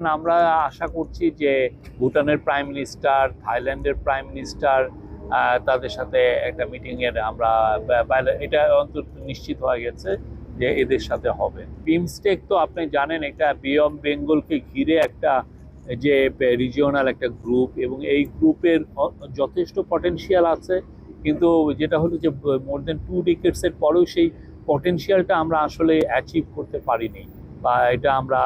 আমরা আশা করছি যে ভুটানের প্রাইম মিনিস্টার, থাইল্যান্ডের প্রাইম মিনিস্টার, তাদের সাথে একটা মিটিংয়ের আমরা এটা অন্তত নিশ্চিত হয়ে গেছে যে এদের সাথে হবে। বিমস্টেক তো আপনি জানেন এটা বে অফ বেঙ্গলকে ঘিরে একটা যে রিজিওনাল একটা গ্রুপ, এবং এই গ্রুপের যথেষ্ট পটেনশিয়াল আছে, কিন্তু যেটা হলো যে মোর দেন 2 ডিকেডসের পরেও সেই পটেনশিয়ালটা আমরা আসলে অ্যাচিভ করতে পারিনি, বা এটা আমরা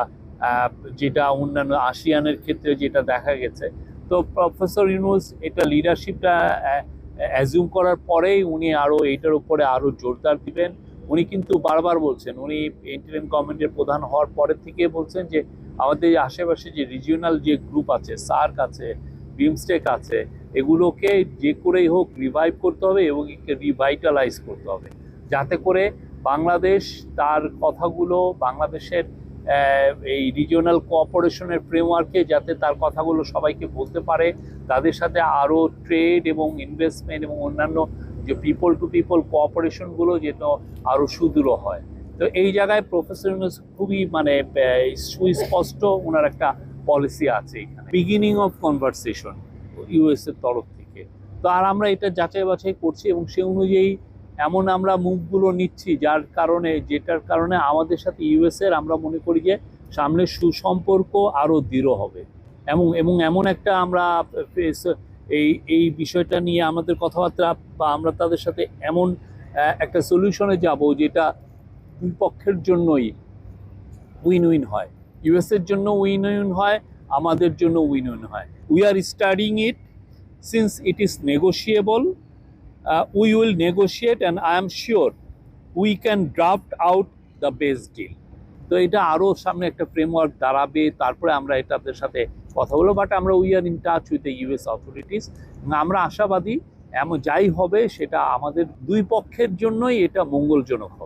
যেটা অন্যান্য আসিয়ানের ক্ষেত্রে যেটা দেখা গেছে। তো প্রফেসর ইউনূস এটা লিডারশিপটা অ্যাজিউম করার পরেই উনি আরও এইটার উপরে আরও জোরদার দিবেন। উনি কিন্তু বারবার বলছেন, উনি ইন্টারিম গভর্নমেন্টের প্রধান হওয়ার পরের থেকে বলছেন যে আমাদের আশেপাশে যে রিজিওনাল যে গ্রুপ আছে, সার্ক আছে, বিমস্টেক আছে, এগুলোকে যে করেই হোক রিভাইভ করতে হবে এবং রিভাইটালাইজ করতে হবে, যাতে করে বাংলাদেশ তার কথাগুলো বাংলাদেশের এই রিজিওনাল কোঅপারেশনের ফ্রেমওয়ার্কে যাতে তার কথাগুলো সবাইকে বলতে পারে, তাদের সাথে আরও ট্রেড এবং ইনভেস্টমেন্ট এবং অন্যান্য যে পিপল টু পিপল কোঅপারেশনগুলো যেন আরও সুদৃঢ় হয়। তো এই জায়গায় প্রফেসর ইউনূস খুবই সুস্পষ্ট ওনার একটা পলিসি আছে এখানে, বিগিনিং অফ কনভারসেশন ইউএস এর তরফ থেকে। তো আর আমরা এটা যাচাই বাছাই করছি এবং সে অনুযায়ী এমন আমরা মুভগুলো নিচ্ছি যেটার কারণে আমাদের সাথে ইউএস এর আমরা মনে করি যে সামনে সুসম্পর্ক আরও দৃঢ় হবে, এবং এমন একটা আমরা এই বিষয়টা নিয়ে আমাদের কথাবার্তা, বা আমরা তাদের সাথে এমন একটা সলিউশনে যাব যেটা দুই পক্ষের জন্যই উইন উইন হয়, ইউএস এর জন্য উইন উইন হয়, আমাদের জন্য উইন উইন হয়। We are studying it since it is negotiable. We will negotiate and I am sure we can draft out the best deal. তো এটা আরও সামনে একটা ফ্রেমওয়ার্ক দাঁড়াবে, তারপরে আমরা এটাদের সাথে কথা বলবো। বাট আমরা we are in touch with the US authorities, আমরা আশাবাদী এমন যাই হবে সেটা আমাদের দুই পক্ষের জন্যই এটা মঙ্গলজনক হবে।